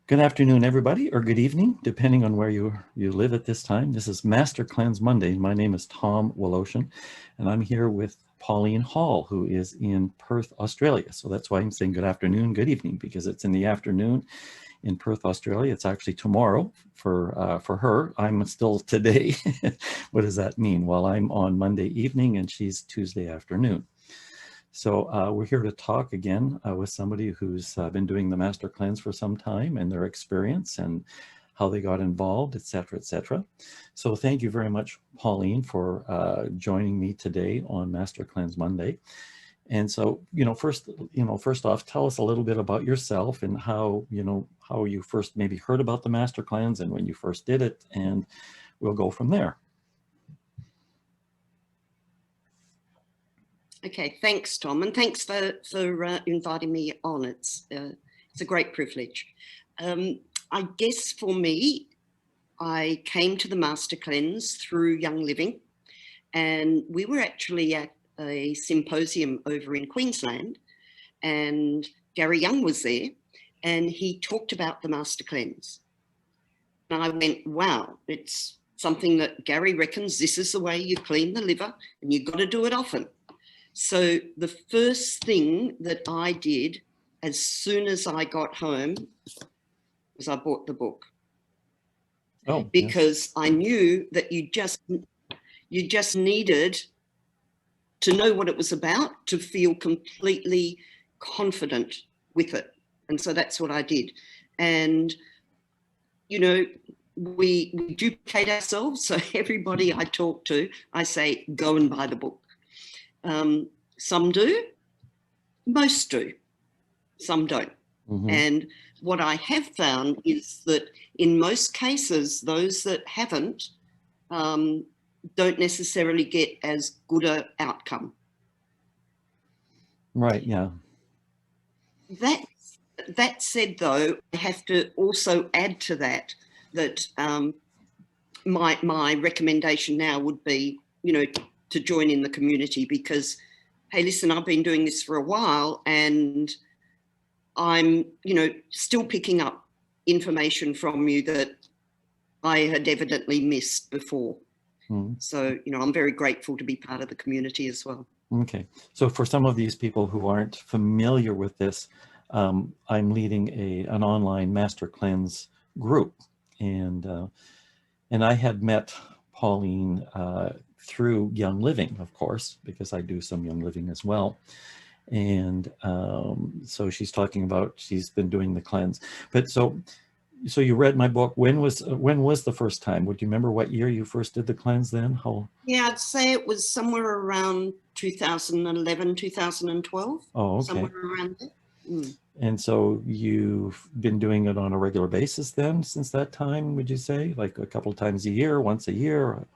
Good afternoon, everybody, or good evening, depending on where you live at this time. This is Master Cleanse Monday. My name is Tom Woloshyn, and I'm here with Pauline Hall, who is in Perth, Australia. So that's why I'm saying good afternoon, good evening, because it's in the afternoon in Perth, Australia. It's actually tomorrow for her. I'm still today. What does that mean? Well, I'm on Monday evening, and she's Tuesday afternoon. So we're here to talk again with somebody who's been doing the Master Cleanse for some time and their experience and how they got involved, et cetera, et cetera. So thank you very much, Pauline, for joining me today on Master Cleanse Monday. And so, first off, tell us a little bit about yourself and how you first maybe heard about the Master Cleanse and when you first did it, and we'll go from there. Okay, thanks, Tom, and thanks for inviting me on. It's a great privilege. I guess for me, I came to the Master Cleanse through Young Living, and we were actually at a symposium over in Queensland, and Gary Young was there, and he talked about the Master Cleanse. And I went, wow, it's something that Gary reckons this is the way you clean the liver, and you've got to do it often. So the first thing that I did as soon as I got home was I bought the book. Oh, because yes. I knew that you just needed to know what it was about to feel completely confident with it. And so that's what I did. And, we duplicate ourselves. So everybody I talk to, I say, go and buy the book. Some do, most do, some don't. Mm-hmm. And what I have found is that in most cases, those that haven't don't necessarily get as good an outcome. Right, yeah. That said, though, I have to also add to that my recommendation now would be, to join in the community because, hey, listen, I've been doing this for a while and I'm, still picking up information from you that I had evidently missed before. So, I'm very grateful to be part of the community as well. Okay. So for some of these people who aren't familiar with this, I'm leading an online Master Cleanse group. And I had met Pauline through Young Living, of course, because I do some Young Living as well. And so she's talking about, she's been doing the cleanse. But so you read my book. When was the first time? Would you remember what year you first did the cleanse then? Yeah, I'd say it was somewhere around 2011, 2012. Oh, okay. Somewhere around there. And so you've been doing it on a regular basis then since that time, would you say? Like a couple of times a year, once a year?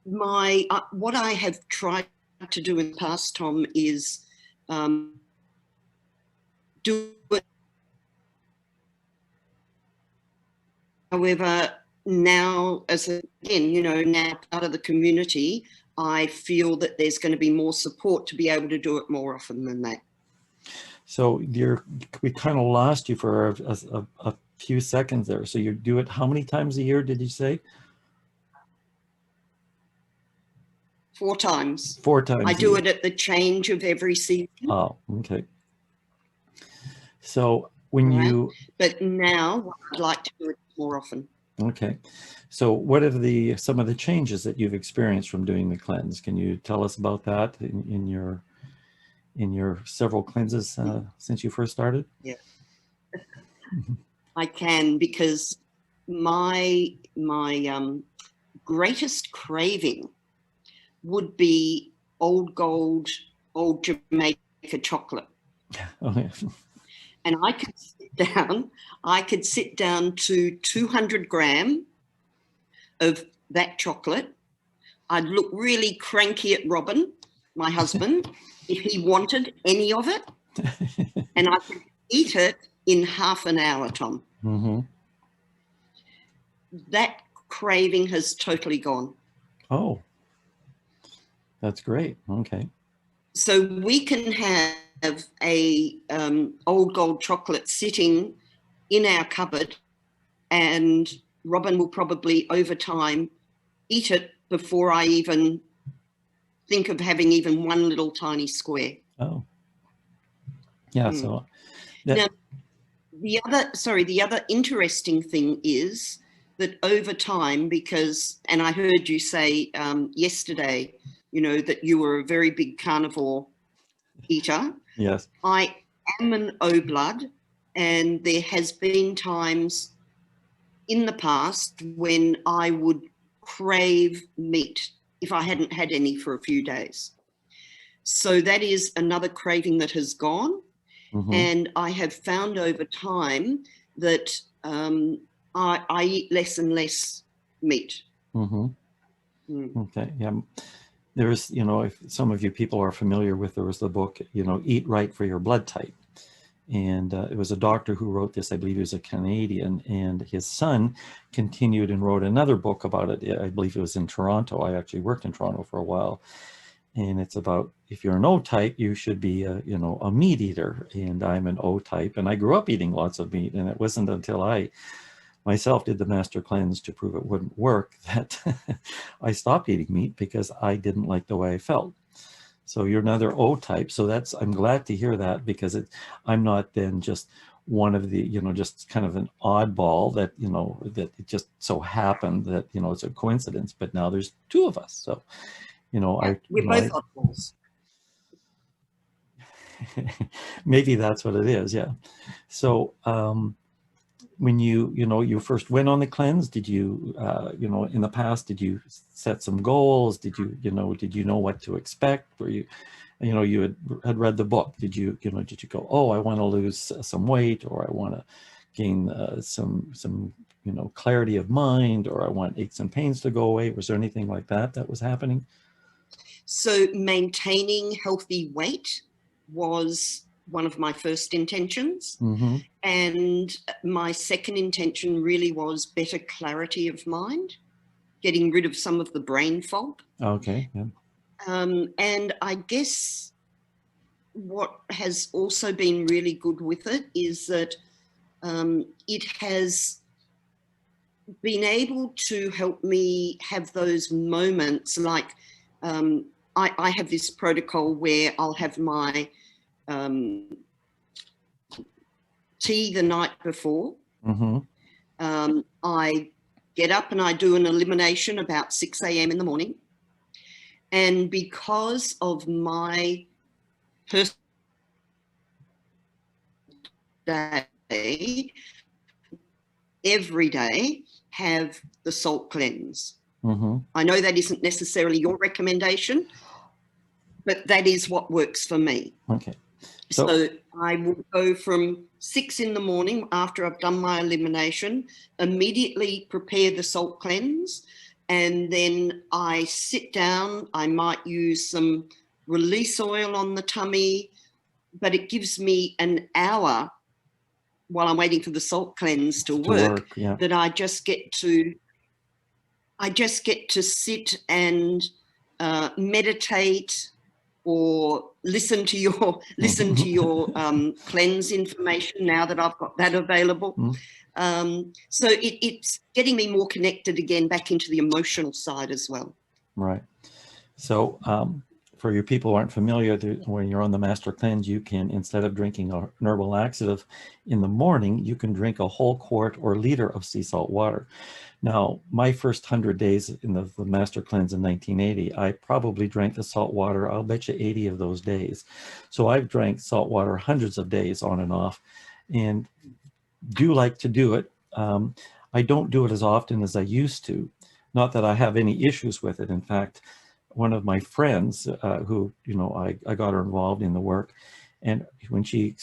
What I have tried to do in the past, Tom, is do it. However, now, now part of the community, I feel that there's going to be more support to be able to do it more often than that. So we kind of lost you for a few seconds there. So you do it how many times a year, did you say? 4 times. 4 times. I do it at the change of every season. Oh, okay. So when But now I'd like to do it more often. Okay. So what are some of the changes that you've experienced from doing the cleanse? Can you tell us about that in your several cleanses since you first started? Yeah. I can, because my greatest craving would be old gold, old Jamaica chocolate. Oh, yeah. And I could sit down to 200 grams of that chocolate. I'd look really cranky at Robin, my husband, if he wanted any of it. And I could eat it in half an hour, Tom. Mm-hmm. That craving has totally gone. Oh, that's great. Okay. So we can have a old gold chocolate sitting in our cupboard, and Robin will probably over time eat it before I even think of having even one little tiny square. Oh, yeah. So that, now the other interesting thing is that over time, because, and I heard you say yesterday, you know, that you were a very big carnivore eater. yes. I am an O blood, and there has been times in the past when I would crave meat if I hadn't had any for a few days. So that is another craving that has gone. Mm-hmm. And I have found over time that I eat less and less meat. Mm-hmm. Okay. Yeah. There's, you know, if some of you people are familiar with, there was the book, you know, Eat Right for Your Blood Type. And it was a doctor who wrote this. I believe he was a Canadian, and his son continued and wrote another book about it. I believe it was in Toronto. I actually worked in Toronto for a while. And it's about, if you're an O type, you should be a, you know, a meat eater. And I'm an O type, and I grew up eating lots of meat. And it wasn't until I myself did the master cleanse to prove it wouldn't work that I stopped eating meat because I didn't like the way I felt. So you're another O type. So that's, I'm glad to hear that, because I'm not then just one of the, you know, just kind of an oddball that, you know, that it just so happened that, you know, it's a coincidence, but now there's two of us. So, you know, we're both oddballs. maybe that's what it is. Yeah. So, when you first went on the cleanse, did you, in the past, did you set some goals? Did you know what to expect? Were you, you had read the book. Did you go, oh, I want to lose some weight, or I want to gain some clarity of mind, or I want aches and pains to go away? Was there anything like that was happening? So maintaining healthy weight was one of my first intentions. Mm-hmm. And my second intention really was better clarity of mind, getting rid of some of the brain fog. Okay. Yeah. And I guess what has also been really good with it is that it has been able to help me have those moments, like I have this protocol where I'll have my tea the night before. Mm-hmm. I get up and I do an elimination about 6 a.m. in the morning. And because of my personal day, every day have the salt cleanse. Mm-hmm. I know that isn't necessarily your recommendation, but that is what works for me. Okay. So I will go from 6 in the morning after I've done my elimination, immediately prepare the salt cleanse, and then I sit down. I might use some release oil on the tummy, but it gives me an hour while I'm waiting for the salt cleanse to work, yeah. that I just get to sit and meditate, or listen to your cleanse information now that I've got that available. So it's getting me more connected again back into the emotional side as well. Right. So for your people who aren't familiar, when you're on the master cleanse, you can, instead of drinking an herbal laxative in the morning, you can drink a whole quart or liter of sea salt water. Now, my first 100 days in the master cleanse in 1980, I probably drank the salt water, I'll bet you 80 of those days. So I've drank salt water hundreds of days on and off, and do like to do it. I don't do it as often as I used to. Not that I have any issues with it. In fact, one of my friends who, I got her involved in the work, and when she,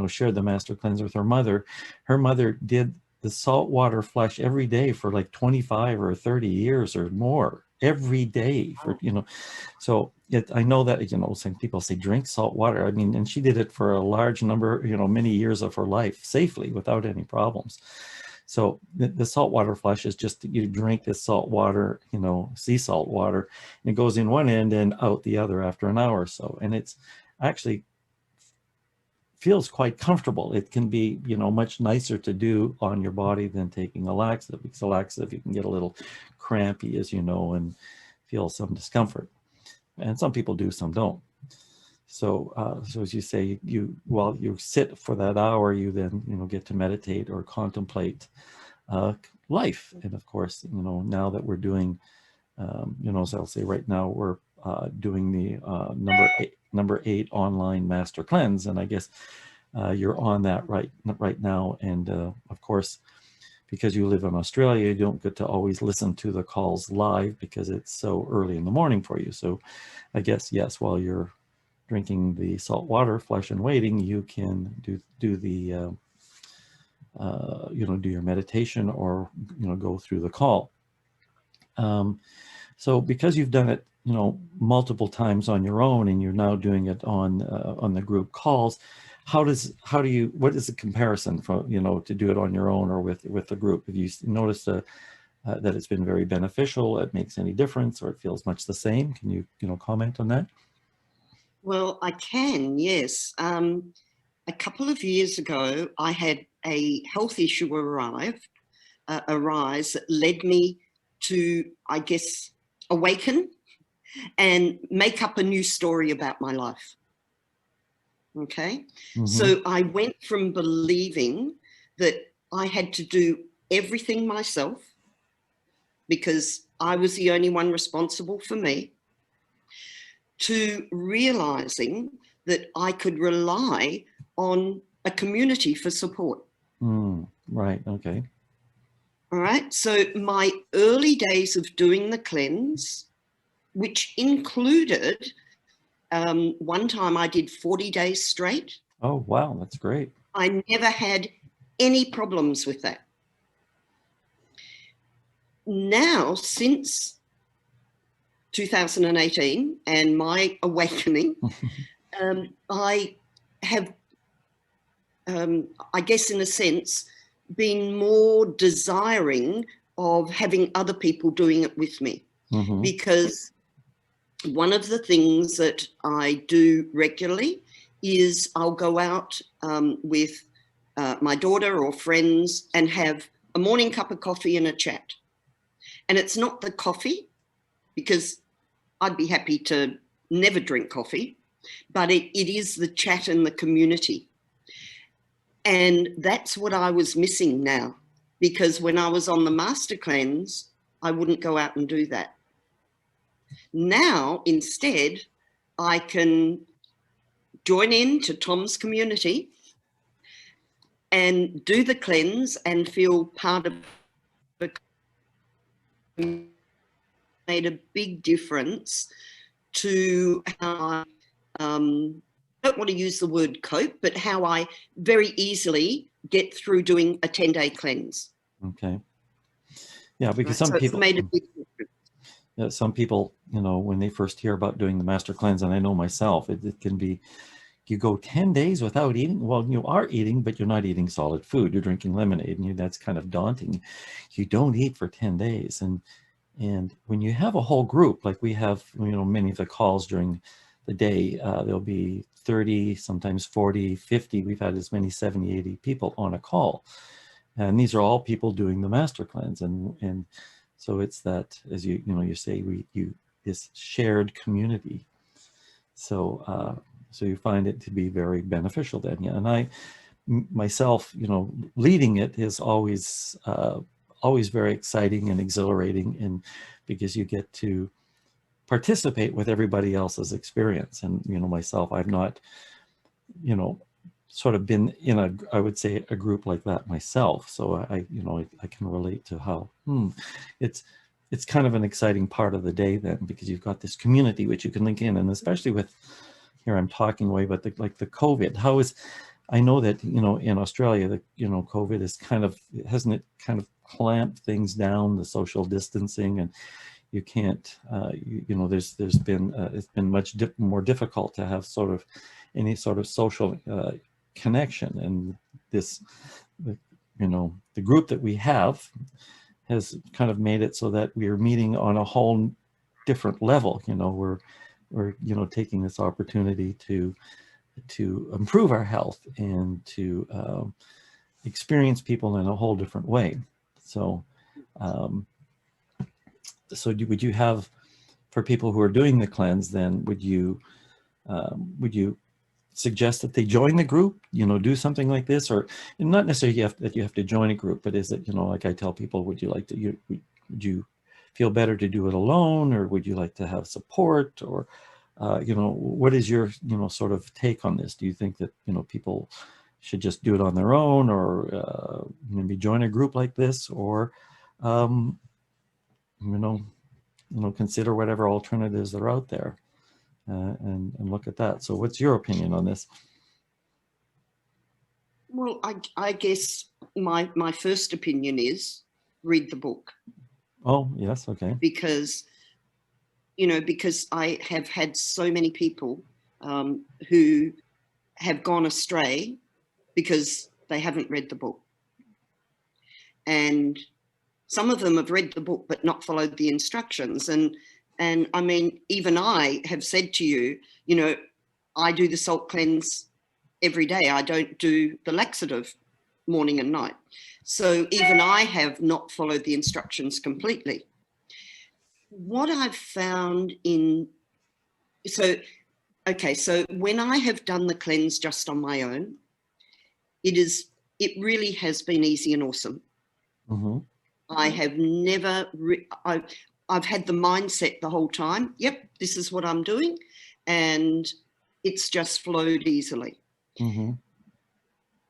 shared the master cleanse with her mother did the saltwater flush every day for like 25 or 30 years or more, every day for, so I know that, some people say drink salt water. I mean, and she did it for a large number, many years of her life safely without any problems. So the saltwater flush is just, you drink this salt water, sea salt water, and it goes in one end and out the other after an hour or so. And it's actually feels quite comfortable. It can be, you know, much nicer to do on your body than taking a laxative, because a laxative you can get a little crampy, as you know, and feel some discomfort. And some people do, some don't. So, so as you say, while you sit for that hour, you then, you know, get to meditate or contemplate life. And of course, you know, now that we're doing, you know, as I'll say right now, we're doing the number eight online master cleanse, and I guess you're on that right now. And of course, because you live in Australia, you don't get to always listen to the calls live because it's so early in the morning for you. So I guess, yes, while you're drinking the salt water, flush and waiting, you can do the you know, do your meditation, or, you know, go through the call. So because you've done it, you know, multiple times on your own, and you're now doing it on the group calls, what is the comparison from, you know, to do it on your own or with the group? Have you noticed that it's been very beneficial? It makes any difference, or it feels much the same? Can you, you know, comment on that? Well, I can, yes. A couple of years ago, I had a health issue arise that led me to, I guess, awaken and make up a new story about my life. Okay. Mm-hmm. So I went from believing that I had to do everything myself because I was the only one responsible for me, to realizing that I could rely on a community for support. Right. Okay. All right. So my early days of doing the cleanse, which included one time I did 40 days straight. Oh, wow. That's great. I never had any problems with that. Now, since 2018 and my awakening, I have, I guess in a sense, been more desiring of having other people doing it with me. Mm-hmm. Because one of the things that I do regularly is I'll go out with my daughter or friends and have a morning cup of coffee and a chat. And it's not the coffee, because I'd be happy to never drink coffee, but it is the chat and the community. And that's what I was missing now, because when I was on the master cleanse, I wouldn't go out and do that. Now, instead, I can join in to Tom's community and do the cleanse and feel part of the community. Made a big difference to how I don't want to use the word cope, but how I very easily get through doing a 10-day cleanse. Okay. Yeah, because right? It's made a big difference. Some people, you know, when they first hear about doing the master cleanse, and I know myself, it can be, you go 10 days without eating. Well, you are eating, but you're not eating solid food. You're drinking lemonade, and that's kind of daunting. You don't eat for 10 days. And when you have a whole group, like we have, you know, many of the calls during the day, there'll be 30, sometimes 40, 50. We've had as many 70, 80 people on a call. And these are all people doing the master cleanse. And so it's that, as you say, this shared community. So, so you find it to be very beneficial then. Yeah. And I, myself, you know, leading it is always very exciting and exhilarating, and because you get to participate with everybody else's experience. And, you know, myself, I've not, you know, sort of been in I would say a group like that myself. So I can relate to how it's kind of an exciting part of the day then, because you've got this community which you can link in. And especially with, here I'm talking away, but the COVID, I know that, you know, in Australia, COVID is hasn't it kind of clamped things down, the social distancing, and you can't, there's been, it's been much more difficult to have any sort of social connection. And the group that we have has kind of made it so that we are meeting on a whole different level. You know, we're taking this opportunity to, to improve our health and to experience people in a whole different way. So, would you have, for people who are doing the cleanse, then would you suggest that they join the group, do something like this? Or not necessarily that you have to join a group, but is it, like I tell people, would you like to, would you feel better to do it alone, or would you like to have support? Or what is your sort of take on this? Do you think that people should just do it on their own, or maybe join a group like this, or consider whatever alternatives are out there, and look at that? So what's your opinion on this? Well, I guess my first opinion is read the book. Oh, yes, okay. Because I have had so many people who have gone astray because they haven't read the book. And some of them have read the book but not followed the instructions. And I mean, even I have said to you, I do the salt cleanse every day. I don't do the laxative morning and night. So even I have not followed the instructions completely. What I've found so when I have done the cleanse just on my own, it really has been easy and awesome. Mm-hmm. I have never, I've had the mindset the whole time, yep, this is what I'm doing, and it's just flowed easily. Mm-hmm.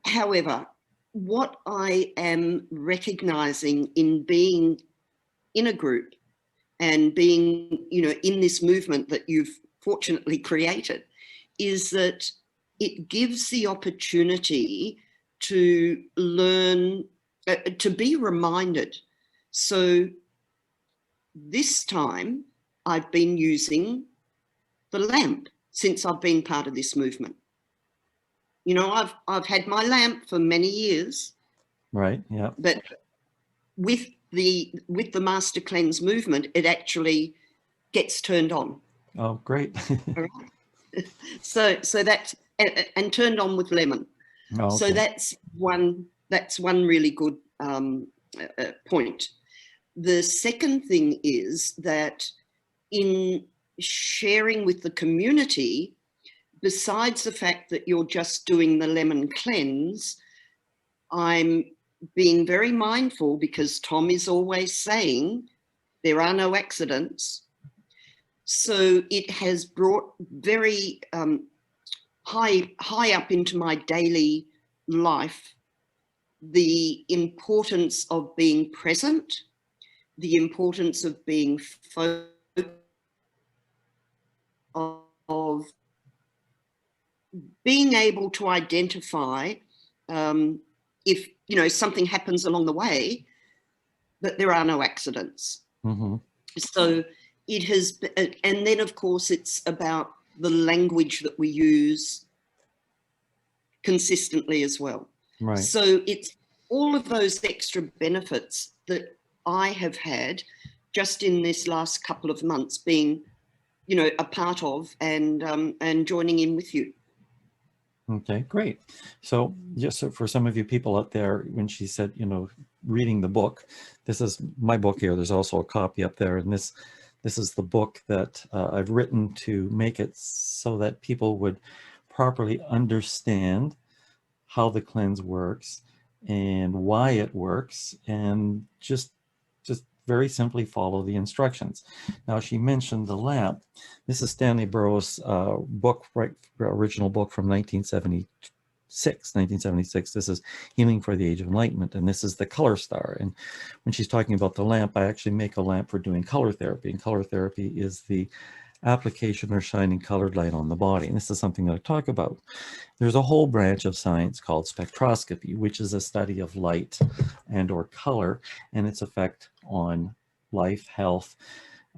However, what I am recognizing in being in a group and being, in this movement that you've fortunately created, is that it gives the opportunity to learn, to be reminded. So this time I've been using the lamp since I've been part of this movement. I've had my lamp for many years. Right, yeah. But with the Master Cleanse movement, it actually gets turned on. Oh, great. All right. So that's, and turned on with lemon. Oh, okay. So that's one really good point. The second thing is that in sharing with the community, besides the fact that you're just doing the lemon cleanse, I'm being very mindful, because Tom is always saying there are no accidents. So it has brought very high up into my daily life the importance of being present, the importance of being focused, of being able to identify if something happens along the way, that there are no accidents. Mm-hmm. So it has, and then of course it's about the language that we use consistently as well. Right. So it's all of those extra benefits that I have had just in this last couple of months, being, a part of and joining in with you. Okay, great. So just for some of you people out there, when she said, reading the book, this is my book here. There's also a copy up there, and this is the book that I've written to make it so that people would properly understand how the cleanse works and why it works, and just very simply follow the instructions. Now, she mentioned the lamp. This is Stanley Burroughs' book, original book from 1976. This is Healing for the Age of Enlightenment, and this is the color star. And when she's talking about the lamp, I actually make a lamp for doing color therapy, and color therapy is the application or shining colored light on the body. And this is something that I talk about. There's a whole branch of science called spectroscopy, which is a study of light and or color and its effect on life, health.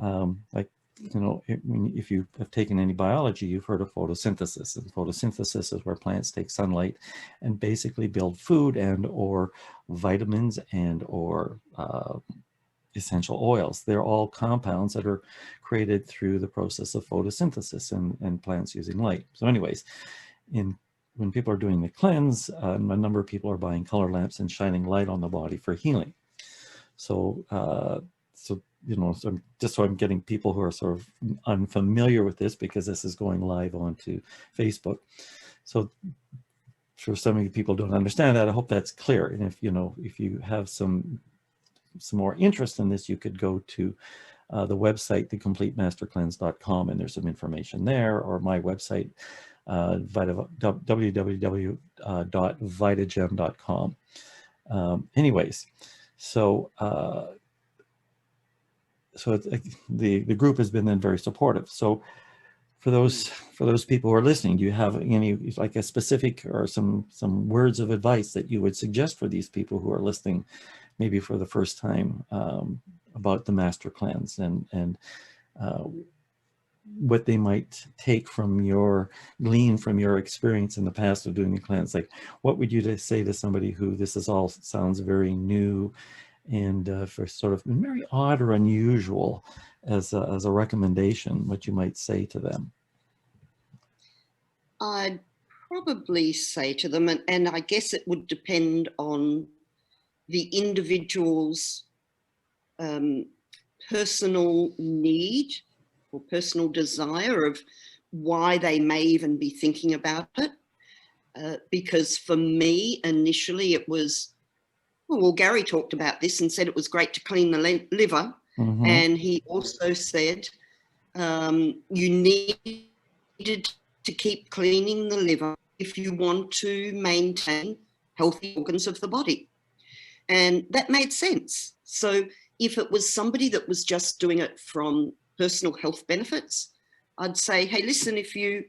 If you have taken any biology, you've heard of photosynthesis. And photosynthesis is where plants take sunlight and basically build food and or vitamins and or essential oils. They're all compounds that are created through the process of photosynthesis and plants using light. So anyways, when people are doing the cleanse, a number of people are buying color lamps and shining light on the body for healing. So, just so I'm getting people who are sort of unfamiliar with this, because this is going live onto Facebook. So for some of you people don't understand that, I hope that's clear. And if you have some more interest in this, you could go to the website, thecompletemastercleanse.com, and there's some information there, or my website, www.vitagem.com. Anyways, so the group has been then very supportive. So for those people who are listening, do you have any, like, a specific or some words of advice that you would suggest for these people who are listening, maybe for the first time, about the Master Cleanse, and what they might take glean from your experience in the past of doing the cleanse? Like, what would you say to somebody who this is all sounds very new and for sort of very odd or unusual as a recommendation, what you might say to them? I'd probably say to them, and I guess it would depend on the individual's personal need or personal desire of why they may even be thinking about it. Because for me, initially it was, well, Gary talked about this and said it was great to clean the liver. Mm-hmm. And he also said you needed to keep cleaning the liver if you want to maintain healthy organs of the body. And that made sense. So if it was somebody that was just doing it from personal health benefits, I'd say, hey, listen, if you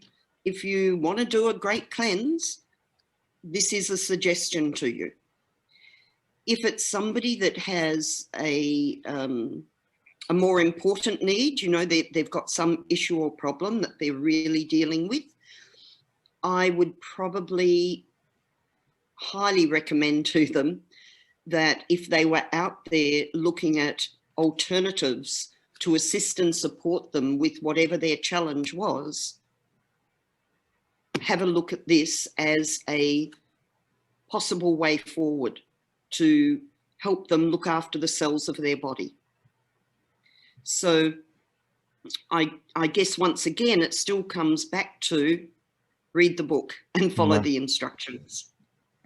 want to do a great cleanse, this is a suggestion to you. If it's somebody that has a more important need, they've got some issue or problem that they're really dealing with, I would probably highly recommend to them that if they were out there looking at alternatives to assist and support them with whatever their challenge was, have a look at this as a possible way forward to help them look after the cells of their body. So I guess once again, it still comes back to read the book and follow the instructions.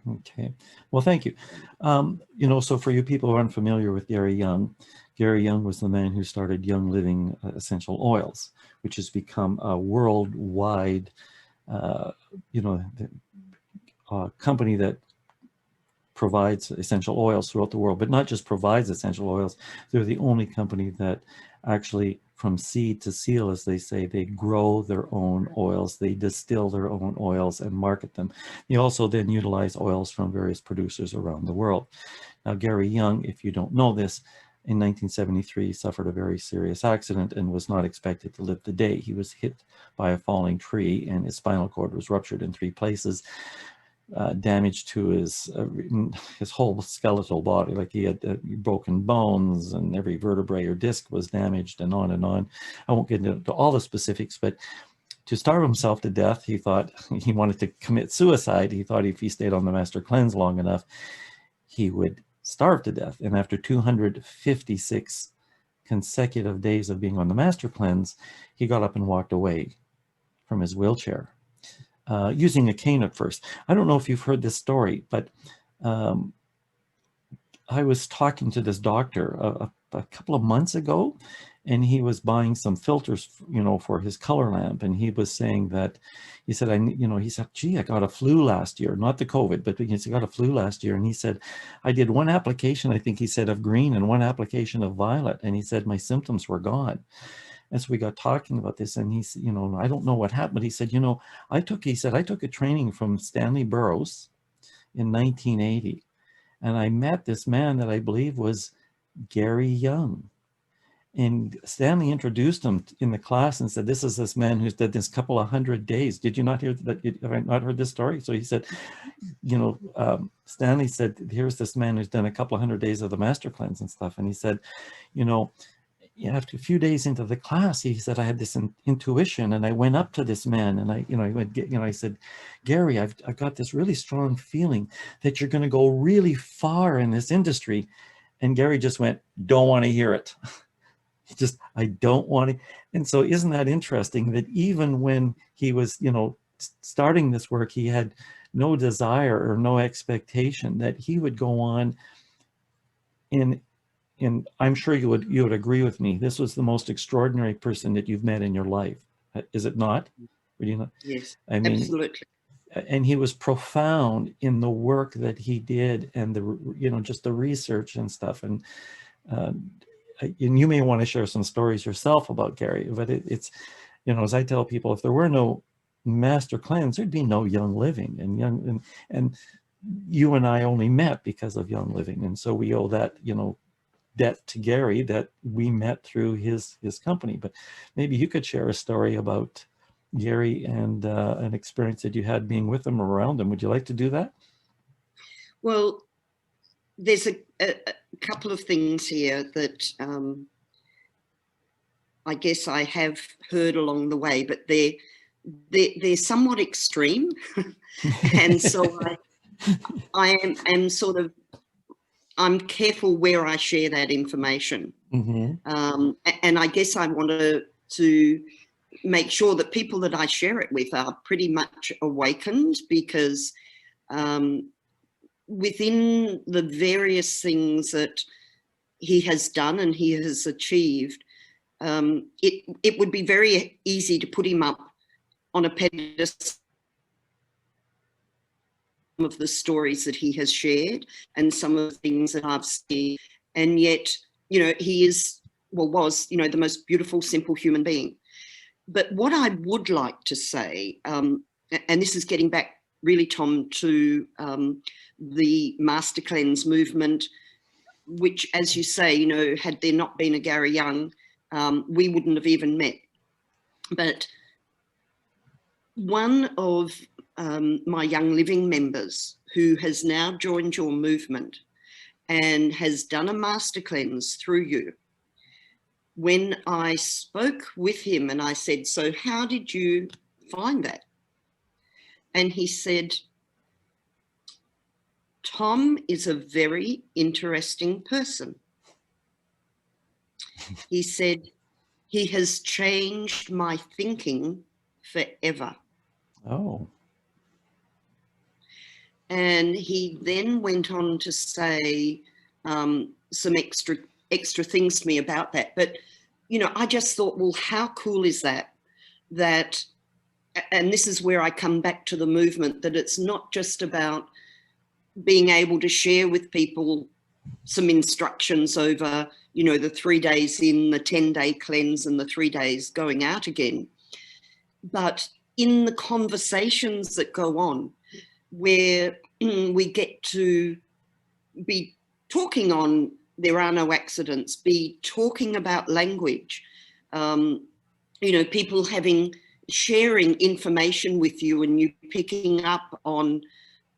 Okay, well, thank you. So for you people who are unfamiliar with Gary Young was the man who started Young Living Essential Oils, which has become a worldwide, company that provides essential oils throughout the world, but not just provides essential oils. They're the only company that actually, from seed to seal, as they say, they grow their own oils, they distill their own oils and market them. They also then utilize oils from various producers around the world. Now, Gary Young, if you don't know this, in 1973 suffered a very serious accident and was not expected to live the day. He was hit by a falling tree and his spinal cord was ruptured in 3 places. Damage to his whole skeletal body, like he had broken bones and every vertebrae or disc was damaged, and on and on. I won't get into all the specifics, but to starve himself to death, he thought he wanted to commit suicide. He thought if he stayed on the Master Cleanse long enough, he would starve to death. And after 256 consecutive days of being on the Master Cleanse, he got up and walked away from his wheelchair. Using a cane at first. I don't know if you've heard this story, but I was talking to this doctor a couple of months ago, and he was buying some filters, for his color lamp. And he was saying that, he said, gee, I got a flu last year, not the COVID, but he got a flu last year. And he said, I did 1 application, I think he said, of green and 1 application of violet. And he said, my symptoms were gone. And so we got talking about this, and he said, I don't know what happened, but he said, I took a training from Stanley Burroughs in 1980, and I met this man that I believe was Gary Young. And Stanley introduced him in the class and said, this is this man who's did this couple of 100 days. Did you not hear that? Have I not heard this story? So he said, Stanley said, here's this man who's done a couple of 100 days of the Master Cleanse and stuff. And he said, yeah, after a few days into the class, he said, I had this intuition, and I went up to this man, and I said, Gary, I've got this really strong feeling that you're going to go really far in this industry. And Gary just went, don't want to hear it. I don't want to. And so isn't that interesting that even when he was, starting this work, he had no desire or no expectation that he would go on in, I'm sure you would agree with me. This was the most extraordinary person that you've met in your life. Is it not? Would you not? Yes, I mean, absolutely. and he was profound in the work that he did, and just the research and stuff. And you may want to share some stories yourself about Gary, but it's, as I tell people, if there were no master cleanse, there'd be no Young Living, and you and I only met because of Young Living. And so we owe that, debt to Gary that we met through his company. But maybe you could share a story about Gary and an experience that you had being with him or around him. Would you like to do that? Well, there's a couple of things here that I guess I have heard along the way, but they're somewhat extreme. And so I am sort of, I'm careful where I share that information. Mm-hmm. And I guess I want to make sure that people that I share it with are pretty much awakened, because within the various things that he has done and he has achieved, it would be very easy to put him up on a pedestal of the stories that he has shared and some of the things that I've seen. And yet, he is, was, the most beautiful, simple human being. But what I would like to say, and this is getting back really, Tom, to the Master Cleanse movement, which, as you say, had there not been a Gary Young, we wouldn't have even met. But one of my Young Living members who has now joined your movement and has done a Master Cleanse through you, when I spoke with him and I said, so how did you find that? And he said, Tom is a very interesting person. He said, he has changed my thinking forever. Oh. And he then went on to say some extra things to me about that. But, I just thought, well, how cool is that? And this is where I come back to the movement, that it's not just about being able to share with people some instructions over, the 3 days in, the 10-day cleanse and the 3 days going out again. But in the conversations that go on, where we get to be talking on there are no accidents, be talking about language, people sharing information with you and you picking up on,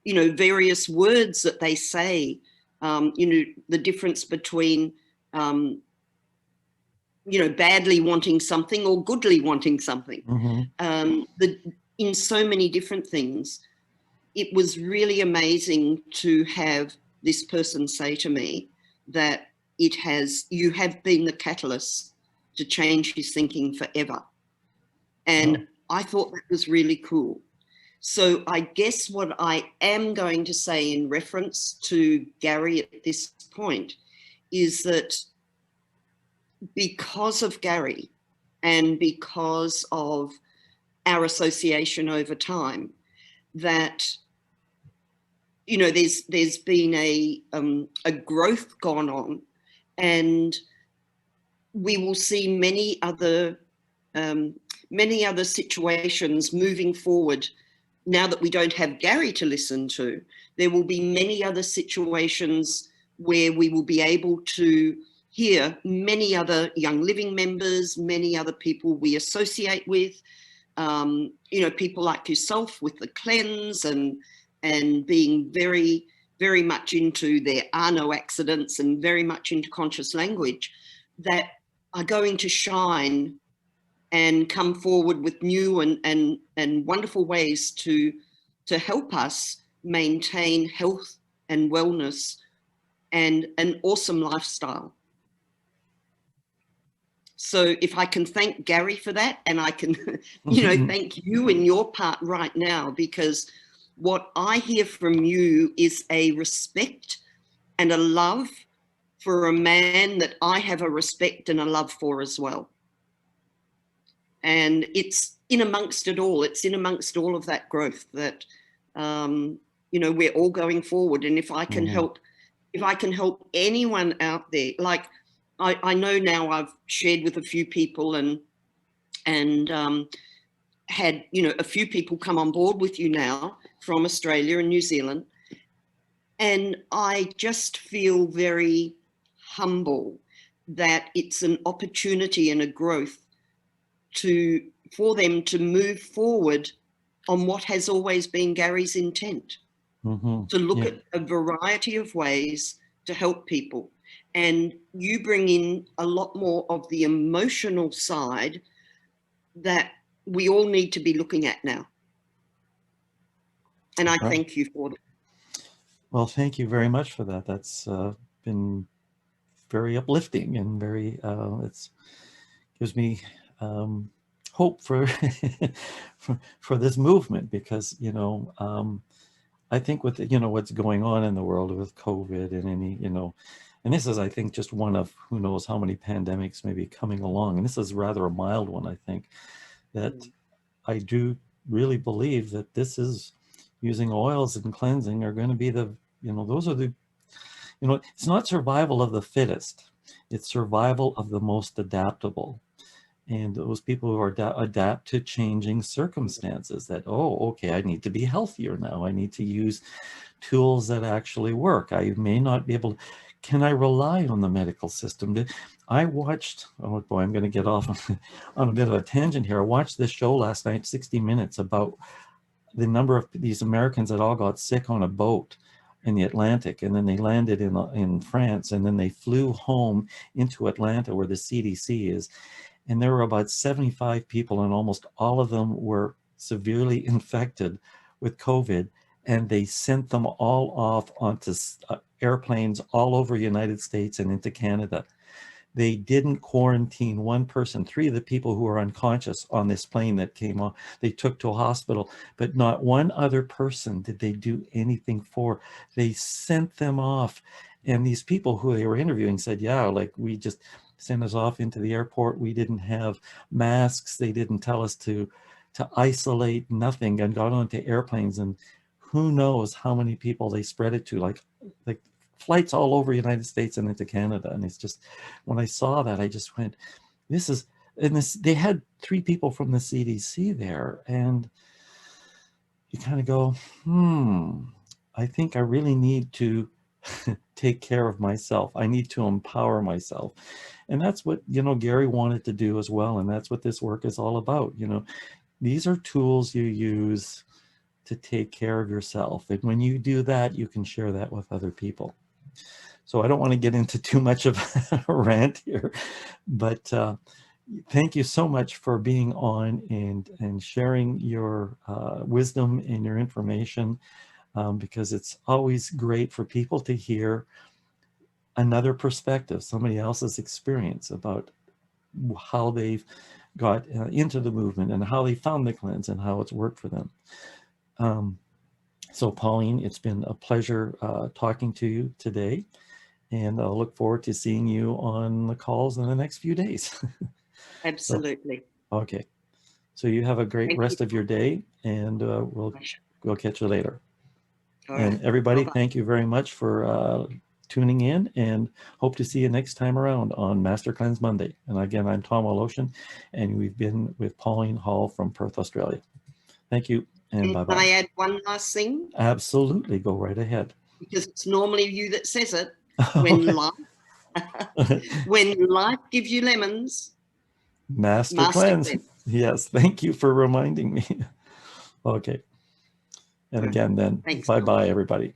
various words that they say, the difference between, badly wanting something or goodly wanting something. Mm-hmm. In so many different things. It was really amazing to have this person say to me that you have been the catalyst to change his thinking forever. And I thought that was really cool. So I guess what I am going to say in reference to Gary at this point is that because of Gary and because of our association over time, that there's been a growth gone on, and we will see many other situations moving forward. Now that we don't have Gary to listen to, there will be many other situations where we will be able to hear many other Young Living members, many other people we associate with, people like yourself with the cleanse and being very, very much into there are no accidents and very much into conscious language, that are going to shine and come forward with new and wonderful ways to help us maintain health and wellness and an awesome lifestyle. So if I can thank Gary for that, and I can, thank you in your part right now, because what I hear from you is a respect and a love for a man that I have a respect and a love for as well. And it's in amongst it all. It's in amongst all of that growth that, we're all going forward. And if I can help, anyone out there, like I know now I've shared with a few people and had, a few people come on board with you now from Australia and New Zealand. And I just feel very humble that it's an opportunity and a growth for them to move forward on what has always been Gary's intent, to look at a variety of ways to help people. And you bring in a lot more of the emotional side that we all need to be looking at now. And I thank you for that. Well, thank you very much for that. That's been very uplifting and very, it gives me hope for for this movement, because I think with what's going on in the world with COVID and and this is, I think, just one of who knows how many pandemics may be coming along, and this is rather a mild one. I think that I do really believe that this is using oils and cleansing are going to be the those are the it's not survival of the fittest, it's survival of the most adaptable. And those people who are adapt to changing circumstances, that, oh, okay, I need to be healthier now. I need to use tools that actually work. I may not be able to, can I rely on the medical system? I watched, oh boy, I'm going to get off on a bit of a tangent here. I watched this show last night, 60 Minutes, about the number of these Americans that all got sick on a boat in the Atlantic, and then they landed in France, and then they flew home into Atlanta where the CDC is. And there were about 75 people, and almost all of them were severely infected with COVID. And they sent them all off onto airplanes all over the United States and into Canada. They didn't quarantine one person. 3 of the people who were unconscious on this plane that came on, they took to a hospital, but not one other person did they do anything for. They sent them off. And these people who they were interviewing said, yeah, like, we just sent us off into the airport. We didn't have masks. They didn't tell us to isolate, nothing, and got onto airplanes. And who knows how many people they spread it to, like flights all over the United States and into Canada. And it's just, when I saw that, I just went, this is, and this, they had 3 people from the CDC there. And you kind of go, I think I really need to take care of myself. I need to empower myself. And that's what, Gary wanted to do as well. And that's what this work is all about. These are tools you use to take care of yourself. And when you do that, you can share that with other people. So I don't want to get into too much of a rant here, but thank you so much for being on and sharing your wisdom and your information, because it's always great for people to hear another perspective, somebody else's experience about how they've got into the movement and how they found the cleanse and how it's worked for them. So Pauline, it's been a pleasure talking to you today, and I'll look forward to seeing you on the calls in the next few days. Absolutely. So, okay. So you have a great rest of your day, and we'll catch you later. And everybody, thank you very much for tuning in, and hope to see you next time around on Master Cleanse Monday. And again, I'm Tom Woloshyn, and we've been with Pauline Hall from Perth, Australia. Thank you, and bye-bye. Can I add one last thing? Absolutely, go right ahead. Because it's normally you that says it. When life gives you lemons, Master Cleanse. Yes, thank you for reminding me. Okay. And again, then, bye-bye, everybody.